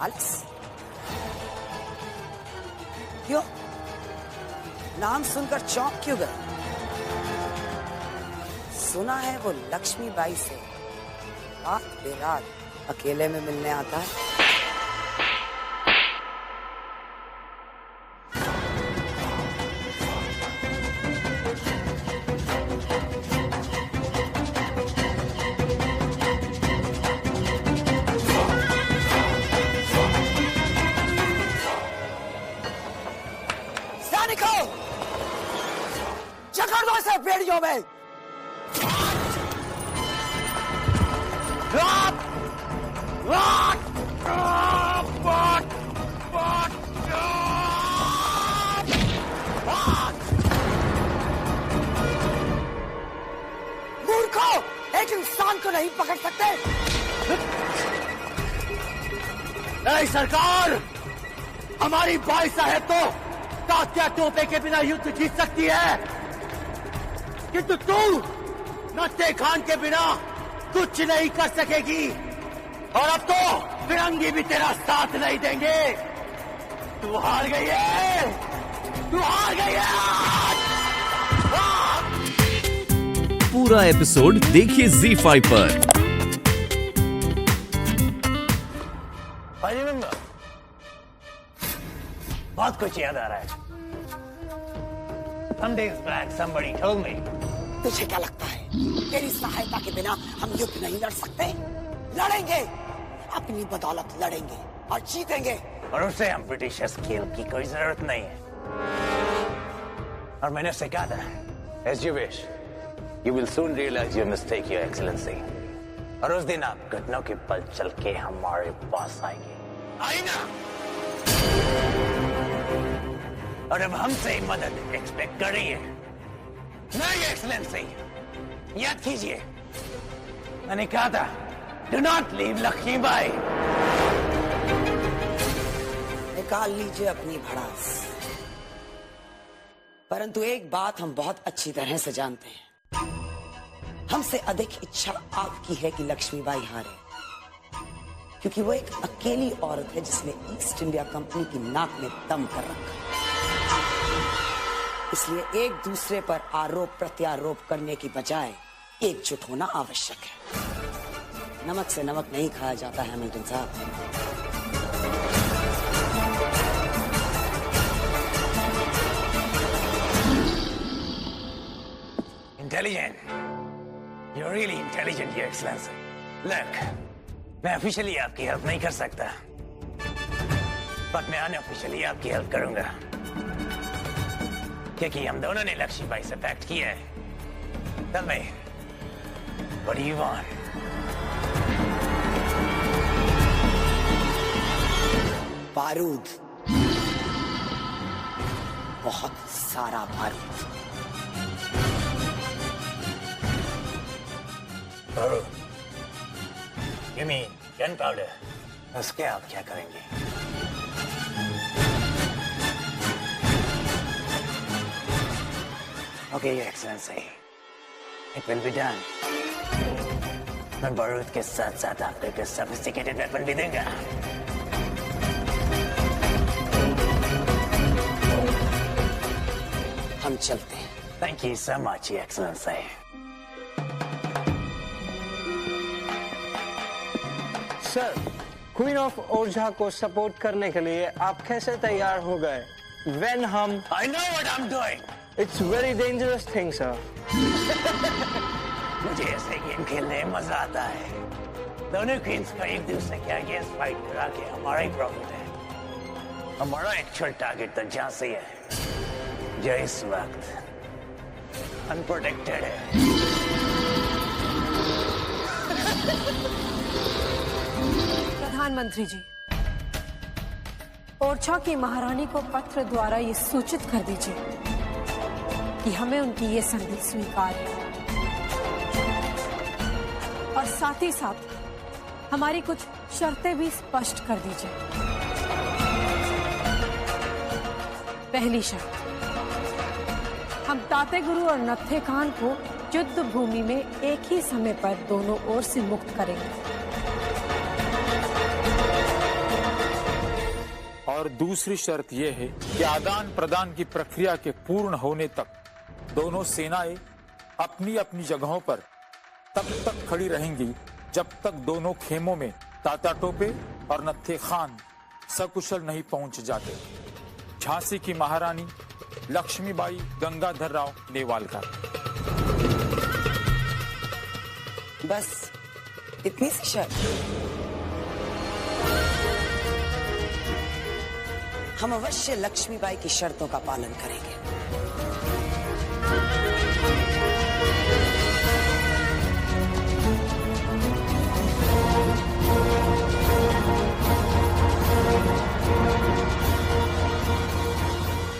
Alex, क्यों? नाम सुनकर चौंक क्यों गए? सुना है वो लक्ष्मीबाई से रात बेरात अकेले में मिलने आता है। सैनिकों, जकड़ दो इसे बेड़ियों में। मूर्खों, एक इंसान को नहीं पकड़ सकते? नहीं सरकार, हमारी बाई साहब तो तात्या टोपे के बिना युद्ध जीत सकती है, किंतु तू नत्थे खान के बिना कुछ नहीं कर सकेगी। और अब तो फिरंगी भी तेरा साथ नहीं देंगे। तू हार गई है, तू हार गई है। पूरा एपिसोड देखिए ZEE5 पर। बहुत कुछ याद आ रहा है। Some days back somebody told me. तुझे क्या लगता है तेरी सहायता के बिना हम युद्ध नहीं लड़ सकते? लड़ेंगे, अपनी बदौलत लड़ेंगे और जीतेंगे। और उससे हम ब्रिटिशर्स की हेल्प की कोई जरूरत नहीं है। और मैंने उससे कहा था, as you wish, you will soon realize your mistake, your excellency. और उस दिन आप घटनाओं के पल चल के हमारे पास आएंगे। आई ना? और अब हमसे मदद एक्सपेक्ट कर रही है। नहीं एक्सलेंसी, याद कीजिए, मैंने कहा था डू नॉट लीव लक्ष्मीबाई। निकाल लीजिए अपनी भड़ास, परंतु एक बात हम बहुत अच्छी तरह से जानते हैं, हमसे अधिक इच्छा आपकी है कि लक्ष्मीबाई हारे, क्योंकि वो एक अकेली औरत है जिसने ईस्ट इंडिया कंपनी की नाक में दम कर रखा। इसलिए एक दूसरे पर आरोप प्रत्यारोप करने की बजाय एकजुट होना आवश्यक है। नमक से नमक नहीं खाया जाता है हैमिल्टन साहब। Intelligent. You're really intelligent, Your Excellency. Look, मैं ऑफिशियली आपकी हेल्प नहीं कर सकता, बट मैं अनऑफिशियली आपकी हेल्प करूंगा, क्योंकि हम दोनों ने लक्ष्मीबाई से पैक्ट किया है। Tell me, what do you want? बारूद, बहुत सारा बारूद। बारूद? You mean gunpowder? उसके आप क्या करेंगे? Okay, Your Excellency, it will be done. मैं बारूद के साथ साथ आपको एक sophisticated weapon भी दूंगा। हम चलते हैं। Thank you so much, Your Excellency. Sir, queen of Orchha को सपोर्ट करने के लिए आप कैसे तैयार हो गए? When हम I know what I'm doing. It's very dangerous thing, sir. मुझे ऐसे गेम खेलने में मजा आता है। दोनों क्वींस को एक दूसरे के अगेंस्ट फाइट करा के हमारा ही प्रॉफिट है। हमारा एक्चुअल टारगेट तो झांसी है, जो इस वक्त अनप्रोटेक्टेड है। प्रधानमंत्री जी, ओरछा की महारानी को पत्र द्वारा ये सूचित कर दीजिए कि हमें उनकी ये संधि स्वीकार है, और साथ ही साथ हमारी कुछ शर्तें भी स्पष्ट कर दीजिए। पहली शर्त, हम ताते गुरु और नत्थे खान को युद्ध भूमि में एक ही समय पर दोनों ओर से मुक्त करेंगे। दूसरी शर्त यह है कि आदान प्रदान की प्रक्रिया के पूर्ण होने तक दोनों सेनाएं अपनी अपनी जगहों पर तब तक खड़ी रहेंगी जब तक दोनों खेमों में तात्या टोपे और नत्थे खान सकुशल नहीं पहुंच जाते। झांसी की महारानी लक्ष्मीबाई गंगाधर राव नेवालकर। बस इतनी सी शर्त। हम अवश्य लक्ष्मीबाई की शर्तों का पालन करेंगे।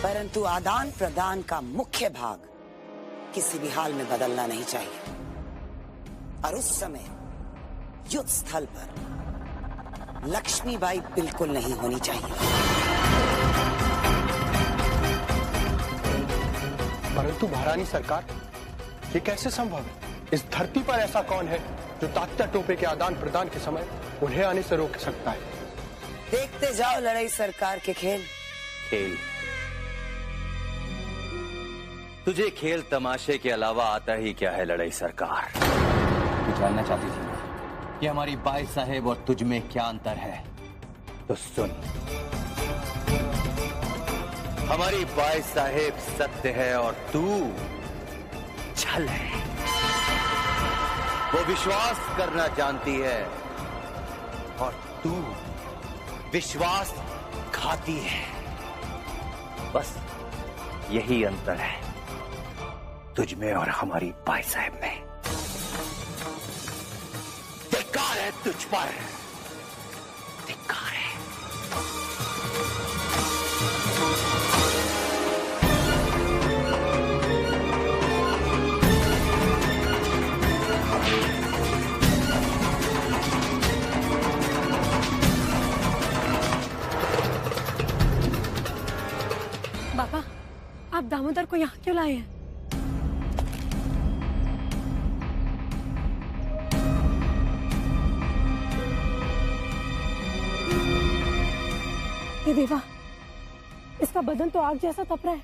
परंतु आदान प्रदान का मुख्य भाग किसी भी हाल में बदलना नहीं चाहिए और उस समय युद्ध स्थल पर लक्ष्मीबाई बिल्कुल नहीं होनी चाहिए। परंतु महारानी सरकार, ये कैसे संभव है? इस धरती पर ऐसा कौन है जो तात्या टोपे के आदान प्रदान के समय उन्हें आने से रोक सकता है? देखते जाओ लड़ाई सरकार के खेल। खेल? तुझे खेल तमाशे के अलावा आता ही क्या है लड़ाई सरकार? तू जानना चाहती थी ना कि हमारी बाई साहेब और तुझ में क्या अंतर है? तो सुन, हमारी बाई साहेब सत्य है और तू छल है। वो विश्वास करना जानती है और तू विश्वास खाती है। बस यही अंतर है तुझ में और हमारी बाई साहेब में। धिक्कार है तुझ पर, धिक्कार है। बाबा, आप दामोदर को यहाँ क्यों लाए हैं? हे देवा, इसका बदन तो आग जैसा तप रहा है।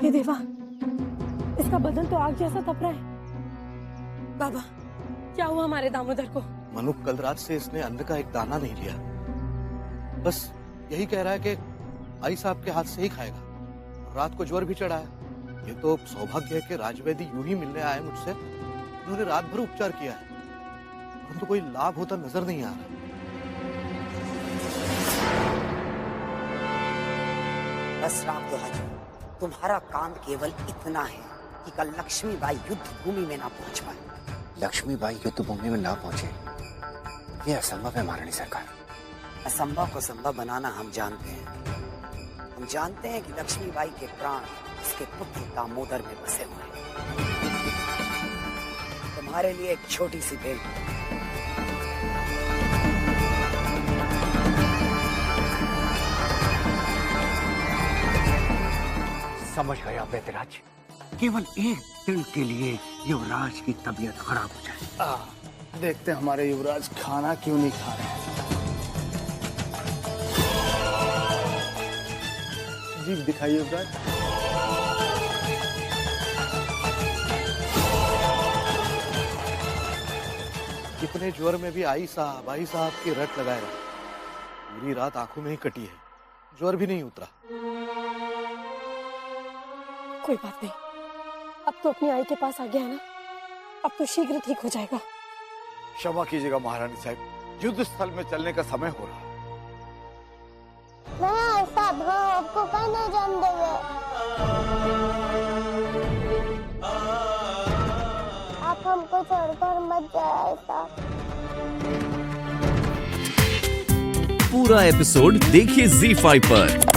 हे देवा, इसका बदन तो आग जैसा तप रहा है। बाबा, क्या हुआ हमारे दामोदर को? मनु कल रात से इसने अन्न का एक दाना नहीं लिया। बस यही कह रहा है कि आई साहब के हाथ से ही खाएगा। रात को ज्वर भी चढ़ा है। ये तो सौभाग्य है कि राजवैदी यूं ही मिलने आए मुझसे। उन्होंने रात भर उपचार किया है, परंतु कोई लाभ होता नजर नहीं आ रहा। बस राम दुहाई, तुम्हारा काम केवल इतना है कि कल लक्ष्मीबाई युद्ध भूमि में ना पहुंच पाए। लक्ष्मीबाई युद्ध भूमि में ना पहुंचे, ये असंभव है महारानी सरकार। असंभव को संभव बनाना हम जानते हैं। हम जानते हैं कि लक्ष्मीबाई के प्राण उसके पुत्र दामोदर में बसे हुए हैं। तुम्हारे लिए एक छोटी सी भेंट। समझ गया बेतराज, केवल एक दिन के लिए युवराज की तबीयत खराब हो जाए। देखते हमारे युवराज खाना क्यों नहीं खा रहे। जीभ दिखाइए युवराज। इतने ज्वर में भी आई साहब की रट लगाए रहा। पूरी रात आंखों में ही कटी है, ज्वर भी नहीं उतरा। कोई बात नहीं, अब तो अपनी आई के पास आ गया है ना, अब तो शीघ्र ठीक हो जाएगा। क्षमा कीजिएगा महारानी साहब, युद्ध स्थल में चलने का समय हो रहा। आपको कहना जान देंगे। आप हमको छोड़कर मत जाए साहब। पूरा एपिसोड देखिए ZEE5 पर।